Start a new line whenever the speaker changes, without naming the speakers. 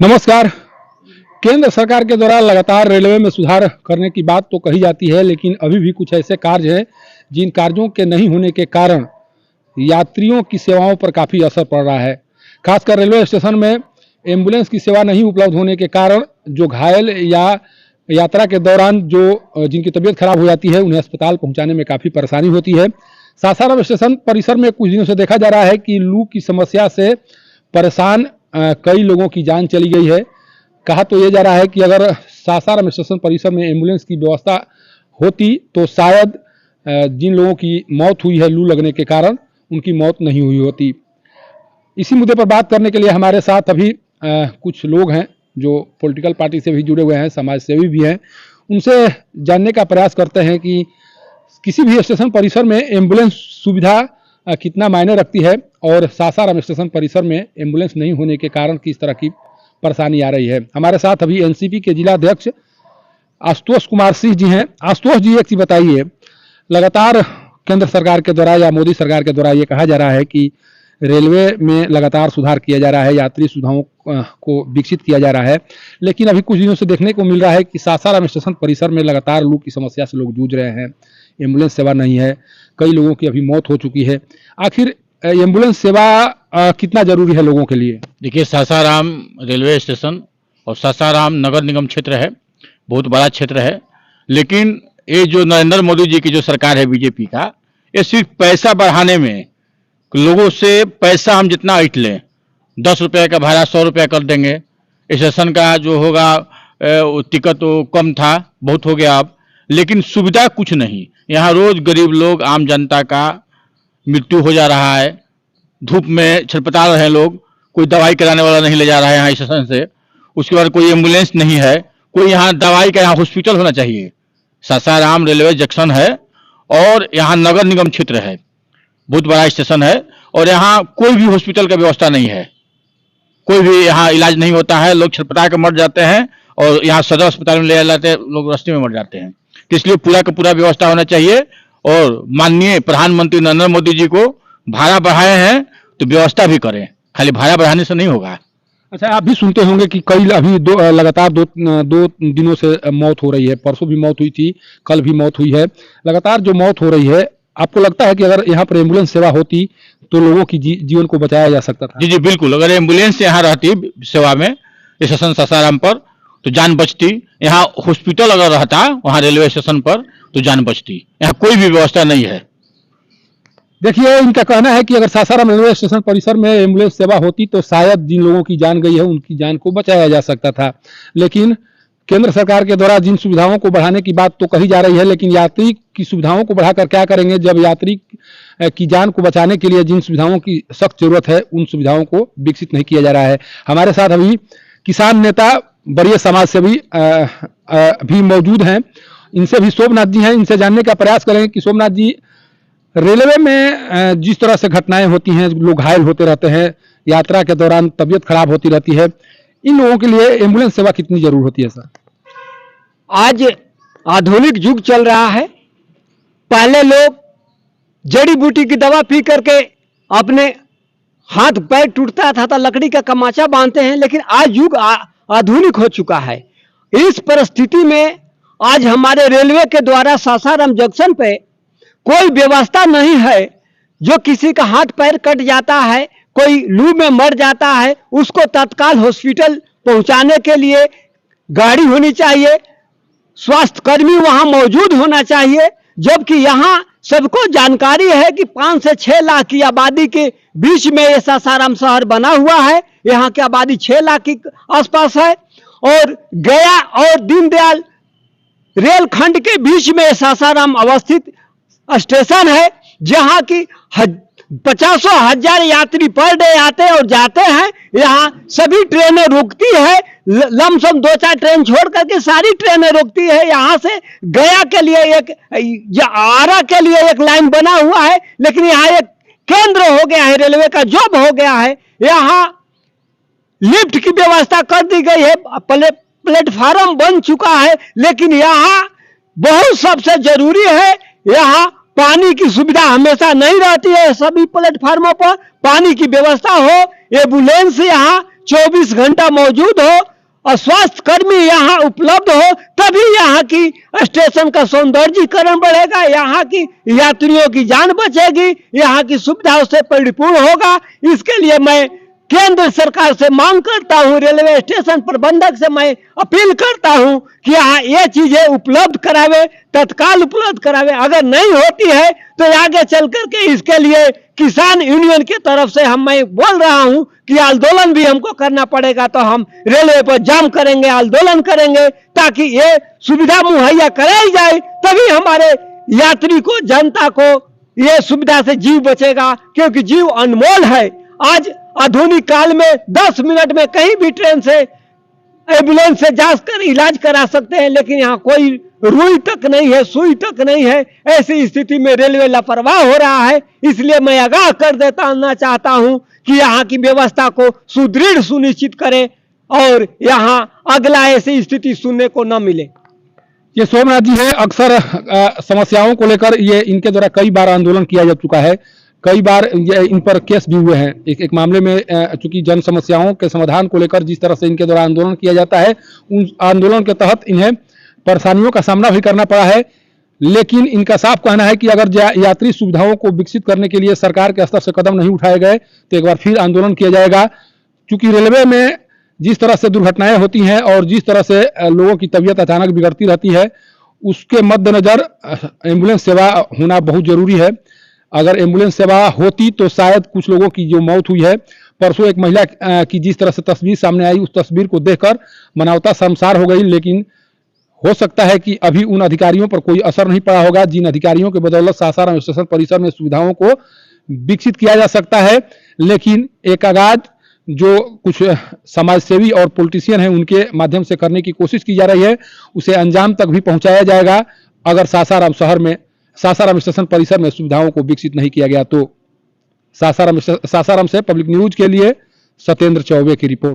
नमस्कार। केंद्र सरकार के द्वारा लगातार रेलवे में सुधार करने की बात तो कही जाती है, लेकिन अभी भी कुछ ऐसे कार्य हैं जिन कार्यों के नहीं होने के कारण यात्रियों की सेवाओं पर काफ़ी असर पड़ रहा है। खासकर रेलवे स्टेशन में एम्बुलेंस की सेवा नहीं उपलब्ध होने के कारण जो घायल या यात्रा के दौरान जिनकी तबीयत खराब हो जाती है, उन्हें अस्पताल पहुंचाने में काफ़ी परेशानी होती है। सासाराम स्टेशन परिसर में कुछ दिनों से देखा जा रहा है कि लू की समस्या से परेशान कई लोगों की जान चली गई है। कहा तो ये जा रहा है कि अगर सासाराम स्टेशन परिसर में एम्बुलेंस की व्यवस्था होती तो शायद जिन लोगों की मौत हुई है लू लगने के कारण, उनकी मौत नहीं हुई होती। इसी मुद्दे पर बात करने के लिए हमारे साथ अभी कुछ लोग हैं जो पॉलिटिकल पार्टी से भी जुड़े हुए हैं, समाज सेवी भी हैं। उनसे जानने का प्रयास करते हैं कि किसी भी स्टेशन परिसर में एम्बुलेंस सुविधा कितना मायने रखती है और सासाराम स्टेशन परिसर में एम्बुलेंस नहीं होने के कारण किस तरह की परेशानी आ रही है। हमारे साथ अभी एनसीपी के जिला अध्यक्ष आशुतोष कुमार सिंह जी हैं। आशुतोष जी, एक चीज बताइए, लगातार केंद्र सरकार के द्वारा या मोदी सरकार के द्वारा ये कहा जा रहा है कि रेलवे में लगातार सुधार किया जा रहा है, यात्री सुविधाओं को विकसित किया जा रहा है, लेकिन अभी कुछ दिनों से देखने को मिल रहा है कि सासाराम स्टेशन परिसर में लगातार लू की समस्या से लोग जूझ रहे हैं। एम्बुलेंस सेवा नहीं है, कई लोगों की अभी मौत हो चुकी है। आखिर एम्बुलेंस सेवा कितना जरूरी है लोगों के लिए?
देखिए, सासाराम रेलवे स्टेशन और सासाराम नगर निगम क्षेत्र है, बहुत बड़ा क्षेत्र है। लेकिन ये जो नरेंद्र मोदी जी की जो सरकार है बीजेपी का, ये सिर्फ पैसा बढ़ाने में, लोगों से पैसा हम जितना ऐंठ लें, 10 रुपये का भाड़ा 100 रुपया कर देंगे, स्टेशन का जो होगा टिकट तो कम था, बहुत हो गया अब, लेकिन सुविधा कुछ नहीं। यहाँ रोज गरीब लोग, आम जनता का मृत्यु हो जा रहा है, धूप में छटपटा रहे हैं लोग, कोई दवाई कराने वाला नहीं ले जा रहा है यहाँ स्टेशन से। उसके बाद कोई एम्बुलेंस नहीं है, कोई यहाँ दवाई का, यहाँ हॉस्पिटल होना चाहिए। सासाराम रेलवे जंक्शन है और यहाँ नगर निगम क्षेत्र है, बहुत बड़ा स्टेशन है, और यहाँ कोई भी हॉस्पिटल का व्यवस्था नहीं है, कोई भी यहाँ इलाज नहीं होता है। लोग छटपटा के मर जाते हैं और यहाँ सदर अस्पताल में ले जाते हैं, लोग रास्ते में मर जाते हैं। तो इसलिए पूरा का पूरा व्यवस्था होना चाहिए। और माननीय प्रधानमंत्री नरेंद्र मोदी जी को भाड़ा बढ़ाए हैं तो व्यवस्था भी करें, खाली भाड़ा बढ़ाने से नहीं होगा।
अच्छा, आप भी सुनते होंगे कि कई अभी लगातार दो दिनों से मौत हो रही है। परसों भी मौत हुई थी, कल भी मौत हुई है। लगातार जो मौत हो रही है, आपको लगता है कि अगर यहाँ पर एम्बुलेंस सेवा होती तो लोगों की जीवन को बचाया जा सकता था?
जी जी बिल्कुल, अगर एम्बुलेंस यहाँ रहती सेवा में स्टेशन सासाराम पर तो जान बचती। यहाँ हॉस्पिटल अगर रहता वहाँ रेलवे स्टेशन पर तो जान बचती। यहाँ कोई भी व्यवस्था नहीं है।
देखिए, इनका कहना है कि अगर सासाराम रेलवे स्टेशन परिसर में एम्बुलेंस सेवा होती तो शायद जिन लोगों की जान गई है उनकी जान को बचाया जा सकता था। लेकिन केंद्र सरकार के द्वारा जिन सुविधाओं को बढ़ाने की बात तो कही जा रही है, लेकिन यात्री की सुविधाओं को बढ़ाकर क्या करेंगे जब यात्री की जान को बचाने के लिए जिन सुविधाओं की सख्त जरूरत है उन सुविधाओं को विकसित नहीं किया जा रहा है। हमारे साथ अभी किसान नेता, वरीय समाज सेवी भी मौजूद हैं। इनसे भी सोमनाथ जी हैं, इनसे जानने का प्रयास करेंगे कि सोमनाथ जी, रेलवे में जिस तरह से घटनाएं होती हैं, लोग घायल होते रहते हैं, यात्रा के दौरान तबीयत खराब होती रहती है, इन लोगों के लिए एम्बुलेंस सेवा कितनी जरूर होती है सर?
आज आधुनिक युग चल रहा है। पहले लोग जड़ी बूटी की दवा पी करके अपने हाथ पैर टूटता था तो लकड़ी का कमाचा बांधते हैं, लेकिन आज युग आधुनिक हो चुका है। इस परिस्थिति में आज हमारे रेलवे के द्वारा सासाराम जंक्शन पे कोई व्यवस्था नहीं है। जो किसी का हाथ पैर कट जाता है, कोई लू में मर जाता है, उसको तत्काल हॉस्पिटल पहुंचाने के लिए गाड़ी होनी चाहिए, स्वास्थ्य कर्मी वहां मौजूद होना चाहिए। जबकि यहाँ सबको जानकारी है कि 5 से 6 लाख की आबादी के बीच में ये सासाराम शहर बना हुआ है। यहाँ की आबादी 6 लाख के आसपास है और गया और दीनदयाल रेलखंड के बीच में सासाराम अवस्थित स्टेशन है, जहां की 50,000 यात्री पर डे आते और जाते हैं। यहाँ सभी ट्रेनें रुकती है, लमसम 2-4 ट्रेन छोड़ करके सारी ट्रेनें रुकती है। यहाँ से गया के लिए एक, आरा के लिए एक लाइन बना हुआ है, लेकिन यहाँ एक केंद्र हो गया है, रेलवे का जॉब हो गया है। यहाँ लिफ्ट की व्यवस्था कर दी गई है, प्लेटफार्म बन चुका है, लेकिन यहाँ बहुत सबसे जरूरी है, यहाँ पानी की सुविधा हमेशा नहीं रहती है। सभी प्लेटफार्मों पर पानी की व्यवस्था हो, एम्बुलेंस यहाँ 24 घंटा मौजूद हो और स्वास्थ्य कर्मी यहाँ उपलब्ध हो, तभी यहाँ की स्टेशन का सौंदर्यीकरण बढ़ेगा, यहाँ की यात्रियों की जान बचेगी, यहाँ की सुविधाओं से परिपूर्ण होगा। इसके लिए मैं केंद्र सरकार से मांग करता हूं, रेलवे स्टेशन प्रबंधक से मैं अपील करता हूं कि यहाँ ये चीजें उपलब्ध करावे, तत्काल उपलब्ध करावे। अगर नहीं होती है तो आगे चल करके इसके लिए किसान यूनियन की तरफ से मैं बोल रहा हूं कि आंदोलन भी हमको करना पड़ेगा, तो हम रेलवे पर जाम करेंगे, आंदोलन करेंगे, ताकि ये सुविधा मुहैया कराई जाए, तभी हमारे यात्री को, जनता को ये सुविधा से जीव बचेगा, क्योंकि जीव अनमोल है। आज आधुनिक काल में 10 मिनट में कहीं भी ट्रेन से, एम्बुलेंस से जाकर इलाज करा सकते हैं, लेकिन यहाँ कोई रुई तक नहीं है, सुई तक नहीं है। ऐसी स्थिति में रेलवे लापरवाह हो रहा है। इसलिए मैं आगाह कर देना चाहता हूं कि यहाँ की व्यवस्था को सुदृढ़ सुनिश्चित करें और यहाँ अगला ऐसी स्थिति सुनने को न मिले।
ये सोमनाथ जी है, अक्सर समस्याओं को लेकर ये इनके द्वारा कई बार आंदोलन किया जा चुका है, कई बार इन पर केस भी हुए हैं। एक मामले में चूंकि जन समस्याओं के समाधान को लेकर जिस तरह से इनके द्वारा आंदोलन किया जाता है, उन आंदोलन के तहत इन्हें परेशानियों का सामना भी करना पड़ा है। लेकिन इनका साफ कहना है कि अगर यात्री सुविधाओं को विकसित करने के लिए सरकार के स्तर से कदम नहीं उठाए गए तो एक बार फिर आंदोलन किया जाएगा। क्योंकि रेलवे में जिस तरह से दुर्घटनाएं होती हैं और जिस तरह से लोगों की तबीयत अचानक बिगड़ती रहती है, उसके मद्देनजर एम्बुलेंस सेवा होना बहुत जरूरी है। अगर एम्बुलेंस सेवा होती तो शायद कुछ लोगों की जो मौत हुई है, परसों एक महिला की जिस तरह से तस्वीर सामने आई, उस तस्वीर को देखकर मानवता शर्मसार हो गई। लेकिन हो सकता है कि अभी उन अधिकारियों पर कोई असर नहीं पड़ा होगा, जिन अधिकारियों के बदौलत सासाराम स्टेशन परिसर में सुविधाओं को विकसित किया जा सकता है। लेकिन एक आगाज जो कुछ समाजसेवी और पॉलिटिशियन हैं, उनके माध्यम से करने की कोशिश की जा रही है, उसे अंजाम तक भी पहुंचाया जाएगा अगर सासाराम स्टेशन परिसर में सुविधाओं को विकसित नहीं किया गया तो। सासाराम से पब्लिक न्यूज के लिए सत्येंद्र चौबे की रिपोर्ट।